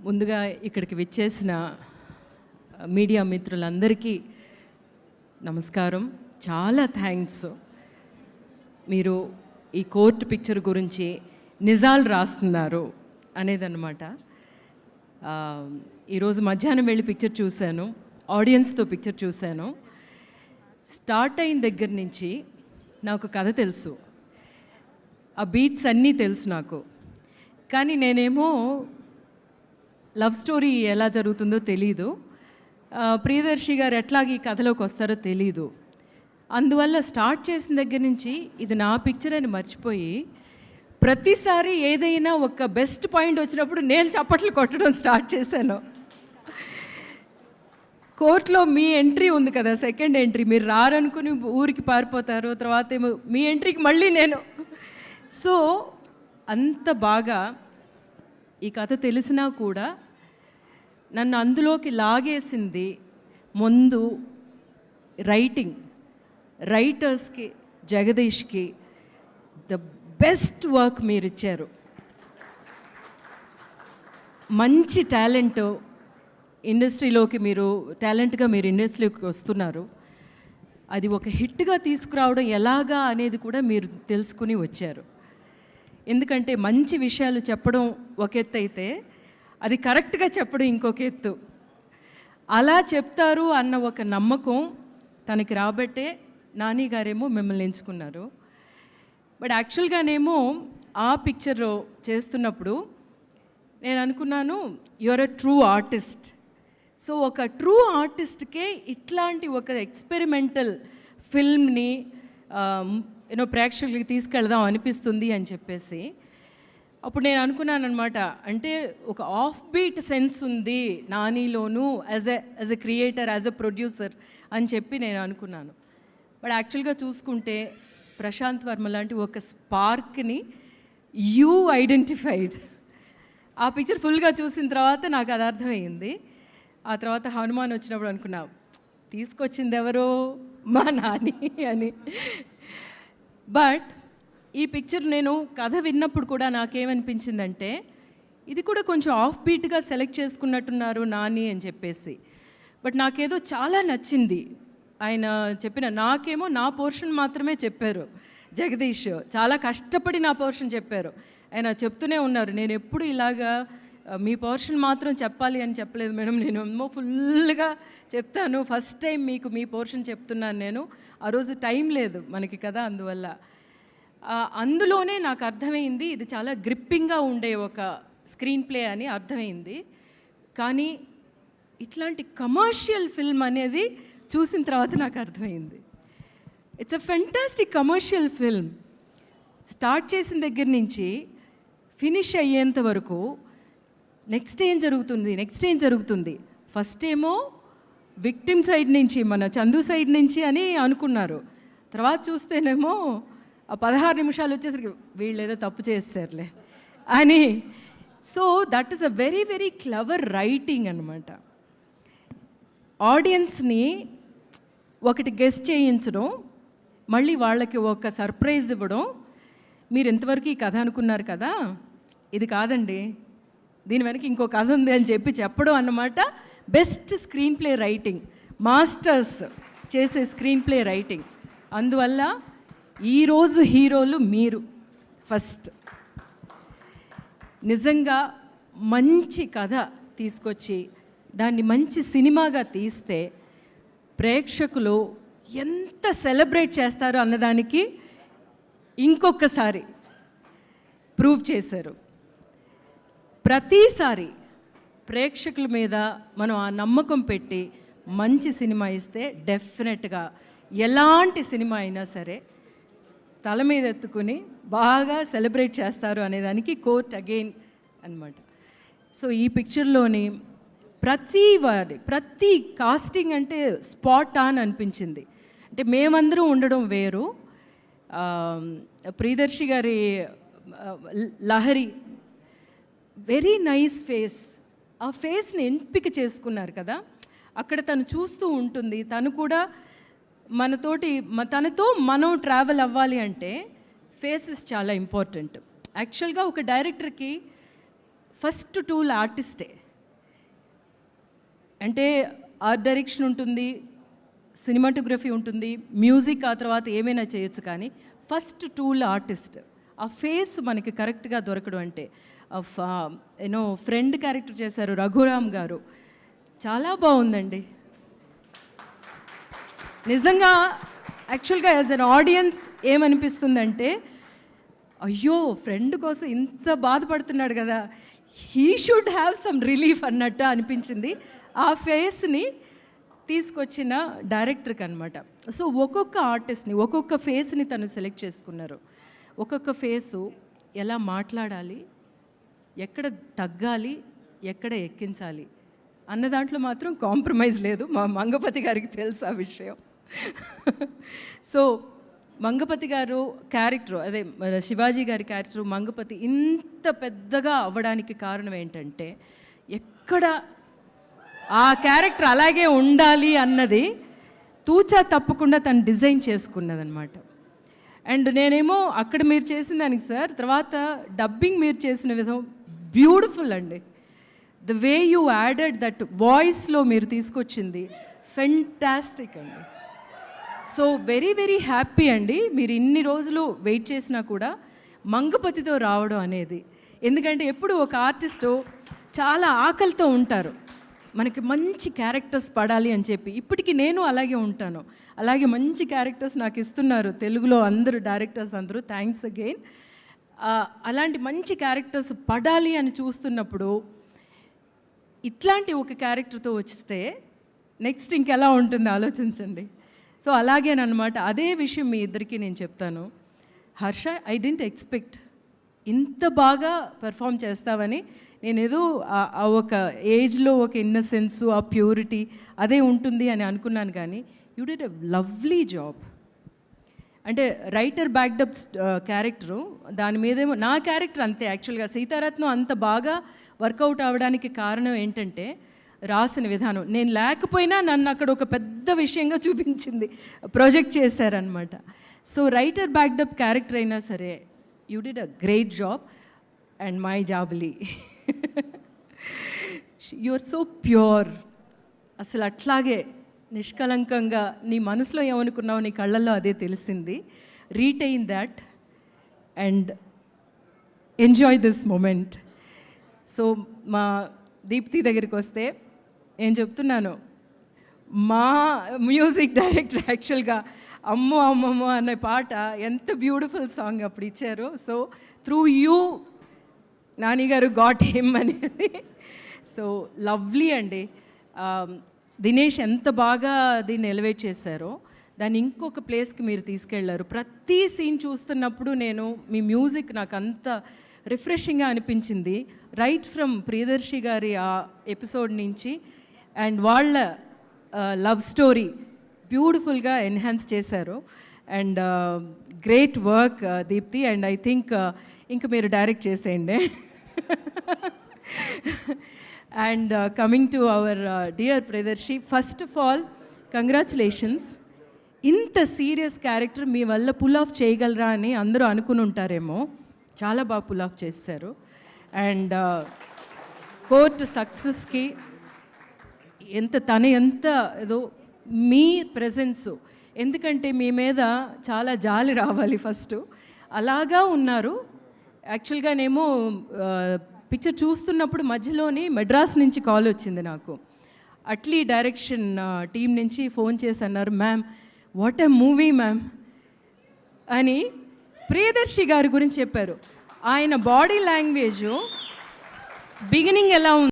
ముందుగా ఇక్కడికి విచ్చేసిన మీడియా మిత్రులందరికీ నమస్కారం. చాలా థ్యాంక్స్. మీరు ఈ కోర్టు పిక్చర్ గురించి నిజాలు రాస్తున్నారు అనేదన్నమాట. ఈరోజు మధ్యాహ్నం వెళ్ళి పిక్చర్ చూశాను, ఆడియన్స్తో పిక్చర్ చూశాను. స్టార్ట్ అయిన దగ్గర నుంచి నాకు కథ తెలుసు, ఆ బీట్స్ అన్నీ తెలుసు నాకు. కానీ నేనేమో లవ్ స్టోరీ ఎలా జరుగుతుందో తెలీదు, ప్రియదర్శి గారు ఎట్లాగ ఈ కథలోకి వస్తారో తెలీదు. అందువల్ల స్టార్ట్ చేసిన దగ్గర నుంచి ఇది నా పిక్చర్ అని మర్చిపోయి ప్రతిసారి ఏదైనా ఒక బెస్ట్ పాయింట్ వచ్చినప్పుడు నేను చప్పట్లు కొట్టడం స్టార్ట్ చేశాను. కోర్టులో మీ ఎంట్రీ ఉంది కదా, సెకండ్ ఎంట్రీ, మీరు రారనుకుని ఊరికి పారిపోతారు, తర్వాత ఏమో మీ ఎంట్రీకి మళ్ళీ నేను. సో అంత బాగా ఈ కథ తెలిసినా కూడా నన్ను అందులోకి లాగేసింది ముందు రైటర్స్కి, జగదీష్కి ద బెస్ట్ వర్క్ మీరు ఇచ్చారు. మంచి టాలెంట్ ఇండస్ట్రీలోకి, మీరు ఇండస్ట్రీలోకి వస్తున్నారు. అది ఒక హిట్గా తీసుకురావడం ఎలాగా అనేది కూడా మీరు తెలుసుకుని వచ్చారు. ఎందుకంటే మంచి విషయాలు చెప్పడం ఒక ఎత్తు అయితే అది కరెక్ట్గా చెప్పడం ఇంకొక ఎత్తు. అలా చెప్తారు అన్న ఒక నమ్మకం తనకి రాబట్టే నాని గారేమో మిమ్మల్ని ఎంచుకున్నారు. బట్ యాక్చువల్గానేమో ఆ పిక్చర్ చేస్తున్నప్పుడు నేను అనుకున్నాను, your a true artist. So ఒక ట్రూ ఆర్టిస్ట్కే ఇట్లాంటి ఒక ఎక్స్పెరిమెంటల్ ఫిల్మ్ని ప్రేక్షకులకి తీసుకెళ్దాం అనిపిస్తుంది అని చెప్పేసి అప్పుడు నేను అనుకున్నాను అనమాట. అంటే ఒక ఆఫ్ బీట్ సెన్స్ ఉంది నానిలోను, as a creator, as a producer అని చెప్పి నేను అనుకున్నాను. బట్ యాక్చువల్గా చూసుకుంటే ప్రశాంత్ వర్మ లాంటి ఒక స్పార్క్ని యూ ఐడెంటిఫైడ్. ఆ పిక్చర్ ఫుల్గా చూసిన తర్వాత నాకు అది అర్థమైంది. ఆ తర్వాత హనుమాన్ వచ్చినప్పుడు అనుకున్నా, తీసుకొచ్చింది ఎవరో మా నాని అని. బట్ ఈ పిక్చర్ నేను కథ విన్నప్పుడు కూడా నాకేమనిపించిందంటే ఇది కూడా కొంచెం ఆఫ్ బీట్గా సెలెక్ట్ చేసుకున్నట్టున్నారు నాని అని చెప్పేసి. బట్ నాకేదో చాలా నచ్చింది ఆయన చెప్పిన. నాకేమో నా పోర్షన్ మాత్రమే చెప్పారు జగదీష్, చాలా కష్టపడి నా పోర్షన్ చెప్పారు. ఆయన చెప్తూనే ఉన్నారు, నేను ఎప్పుడు ఇలాగా మీ పోర్షన్ మాత్రం చెప్పాలి అని చెప్పలేదు మేడం, నేను ఏమో ఫుల్గా చెప్తాను, ఫస్ట్ టైం మీకు మీ పోర్షన్ చెప్తున్నాను నేను. ఆ రోజు టైం లేదు మనకి కదా, అందువల్ల అందులోనే నాకు అర్థమైంది ఇది చాలా గ్రిప్పింగ్గా ఉండే ఒక స్క్రీన్ ప్లే అని అర్థమైంది. కానీ ఇట్లాంటి కమర్షియల్ ఫిల్మ్ అనేది చూసిన తర్వాత నాకు అర్థమైంది. It's a fantastic commercial film. Start చేసిన దగ్గర నుంచి ఫినిష్ అయ్యేంత వరకు నెక్స్ట్ ఏం జరుగుతుంది. ఫస్ట్ ఏమో విక్టిమ్ సైడ్ నుంచి, మన చందు సైడ్ నుంచి అని అనుకున్నారు. తర్వాత చూస్తేనేమో ఆ 16 నిమిషాలు వచ్చేసరికి వీళ్ళు ఏదో తప్పు చేస్తారులే అని. So that is a very very clever writing అనమాట. ఆడియన్స్ని ఒకటి గెస్ చేయించడం, మళ్ళీ వాళ్ళకి ఒక సర్ప్రైజ్ ఇవ్వడం. మీరు ఎంతవరకు ఈ కథ అనుకున్నారు కదా, ఇది కాదండి, దీని వెనక ఇంకో కథ ఉంది అని చెప్పడం అన్నమాట. Best screen play writing, masters చేసే స్క్రీన్ ప్లే రైటింగ్. అందువల్ల ఈరోజు హీరోలు మీరు ఫస్ట్. నిజంగా మంచి కథ తీసుకొచ్చి దాన్ని మంచి సినిమాగా తీస్తే ప్రేక్షకులు ఎంత సెలబ్రేట్ చేస్తారో అన్నదానికి ఇంకొకసారి ప్రూవ్ చేశారు. ప్రతిసారి ప్రేక్షకుల మీద మనం ఆ నమ్మకం పెట్టి మంచి సినిమా ఇస్తే డెఫినెట్గా ఎలాంటి సినిమా అయినా సరే తల మీద ఎత్తుకుని బాగా సెలబ్రేట్ చేస్తారు అనేదానికి కోర్ట్ అగైన్ అనమాట. సో ఈ పిక్చర్లోని ప్రతి కాస్టింగ్ అంటే స్పాట్ ఆన్ అనిపించింది. అంటే మేమందరం ఉండడం వేరు, ప్రియదర్శి గారి లహరి వెరీ నైస్ ఫేస్, ఆ ఫేస్ని ఎంపిక చేసుకున్నారు కదా. అక్కడ తను చూస్తూ ఉంటుంది, తను కూడా తనతో మనం ట్రావెల్ అవ్వాలి అంటే ఫేసెస్ చాలా ఇంపార్టెంట్. యాక్చువల్గా ఒక డైరెక్టర్కి ఫస్ట్ టూల్ ఆర్టిస్టే. అంటే ఆర్ట్ డైరెక్షన్ ఉంటుంది, సినిమాటోగ్రఫీ ఉంటుంది, మ్యూజిక్ ఆ తర్వాత ఏమైనా చేయొచ్చు, కానీ ఫస్ట్ టూల్ ఆర్టిస్ట్. ఆ ఫేస్ మనకి కరెక్ట్గా దొరకడం అంటే యూనో ఫ్రెండ్ క్యారెక్టర్ చేశారు రఘురామ్ గారు, చాలా బాగుందండి నిజంగా. యాక్చువల్గా యాజ్ అన్ ఆడియన్స్ ఏమనిపిస్తుందంటే, అయ్యో ఫ్రెండ్ కోసం ఇంత బాధపడుతున్నాడు కదా, he should have some relief అన్నట్టు అనిపించింది ఆ ఫేస్ని తీసుకొచ్చిన డైరెక్టర్కి అనమాట. సో ఒక్కొక్క ఆర్టిస్ట్ని, ఒక్కొక్క ఫేస్ని తను సెలెక్ట్ చేసుకున్నారు. ఒక్కొక్క ఫేసు ఎలా మాట్లాడాలి, ఎక్కడ తగ్గాలి, ఎక్కడ ఎక్కించాలి అన్న దాంట్లో మాత్రం కాంప్రమైజ్ లేదు. మా మంగపతి గారికి తెలుసు ఆ విషయం. సో మంగపతి గారు క్యారెక్టర్, అదే శివాజీ గారి క్యారెక్టర్ మంగపతి ఇంత పెద్దగా అవ్వడానికి కారణం ఏంటంటే, ఎక్కడ ఆ క్యారెక్టర్ అలాగే ఉండాలి అన్నది తూచా తప్పకుండా తను డిజైన్ చేసుకున్నదనమాట. అండ్ నేనేమో అక్కడ మీరు చేసిన దానికి సార్, తర్వాత డబ్బింగ్ మీరు చేసిన విధం బ్యూటిఫుల్ అండి. The way you added that వాయిస్లో మీరు తీసుకొచ్చింది ఫెంటాస్టిక్ అండి. సో వెరీ వెరీ హ్యాపీ అండి. మీరు ఇన్ని రోజులు వెయిట్ చేసినా కూడా మంగపతితో రావడం అనేది, ఎందుకంటే ఎప్పుడు ఒక ఆర్టిస్టు చాలా ఆకలితో ఉంటారు, మనకి మంచి క్యారెక్టర్స్ పడాలి అని చెప్పి. ఇప్పటికీ నేను అలాగే ఉంటాను, అలాగే మంచి క్యారెక్టర్స్ నాకు ఇస్తున్నారు తెలుగులో అందరూ డైరెక్టర్స్ అందరూ, థ్యాంక్స్ అగైన్. అలాంటి మంచి క్యారెక్టర్స్ పడాలి అని చూస్తున్నప్పుడు ఇట్లాంటి ఒక క్యారెక్టర్తో వస్తే నెక్స్ట్ ఇంకెలా ఉంటుంది ఆలోచించండి. సో అలాగేనమాట. అదే విషయం మీ ఇద్దరికి నేను చెప్తాను. హర్ష, ఐ డెంట్ ఎక్స్పెక్ట్ ఇంత బాగా పెర్ఫామ్ చేస్తావని. నేను ఏదో ఆ ఒక ఏజ్లో ఒక ఇన్నసెన్సు, ఆ ప్యూరిటీ అదే ఉంటుంది అని అనుకున్నాను, కానీ you did a lovely job. అంటే రైటర్ బ్యాక్డప్ క్యారెక్టరు, దాని మీదేమో నా క్యారెక్టర్ అంతే. యాక్చువల్గా సీతారత్నం అంత బాగా వర్కౌట్ అవ్వడానికి కారణం ఏంటంటే రాసిన విధానం. నేను లేకపోయినా నన్ను అక్కడ ఒక పెద్ద విషయంగా చూపించింది, ప్రొజెక్ట్ చేశారనమాట. సో రైటర్ బ్యాక్డప్ క్యారెక్టర్ అయినా సరే you did a great job. And my జాబ్లీ, యు ఆర్ సో ప్యూర్. అసలు అట్లాగే నిష్కలంకంగా నీ మనసులో ఏమనుకున్నావు, నీ కళ్ళల్లో అదే తెలిసింది. Retain that and enjoy this moment. So మా దీప్తి దగ్గరికి వస్తే నేను చెప్తున్నాను, మా మ్యూజిక్ డైరెక్టర్ యాక్చువల్గా అమ్మో అమ్మమ్మో అనే పాట ఎంత బ్యూటిఫుల్ సాంగ్ అప్పుడు ఇచ్చారు. సో త్రూ యూ నాని గారు గాట్ హిమ్ అనేది. సో లవ్లీ అండి. దినేష్ ఎంత బాగా దీన్ని ఎలివేట్ చేశారో, దాన్ని ఇంకొక ప్లేస్కి మీరు తీసుకెళ్లారు. ప్రతి సీన్ చూస్తున్నప్పుడు నేను మీ మ్యూజిక్ నాకు అంత రిఫ్రెషింగ్గా అనిపించింది. రైట్ ఫ్రమ్ ప్రియదర్శి గారి ఆ ఎపిసోడ్ నుంచి అండ్ వాళ్ళ లవ్ స్టోరీ బ్యూటిఫుల్గా ఎన్హాన్స్ చేశారు. And great work Deepthi. And I think ఇంక మీరు డైరెక్ట్ చేసేయండి. And coming to our dear Priyadarshi, first of all congratulations. ఇంత సీరియస్ క్యారెక్టర్ మీ వల్ల పుల్ ఆఫ్ చేయగలరా అని అందరూ అనుకుని ఉంటారేమో, చాలా బాగా పుల్ ఆఫ్ చేశారు. అండ్ కోర్టు సక్సెస్కి ఎంత ఏదో మీ ప్రెజెన్సు, ఎందుకంటే మీ మీద చాలా జాలి రావాలి ఫస్ట్, అలాగా ఉన్నారు. యాక్చువల్గానేమో పిక్చర్ చూస్తున్నప్పుడు మధ్యలోని మెడ్రాస్ నుంచి కాల్ వచ్చింది నాకు. అట్లీ డైరెక్షన్ టీం నుంచి ఫోన్ చేసి అన్నారు, ma'am what a movie ma'am అని ప్రియదర్శి గారి గురించి చెప్పారు. ఆయన బాడీ లాంగ్వేజ్ బిగినింగ్ ఎలా ఉంది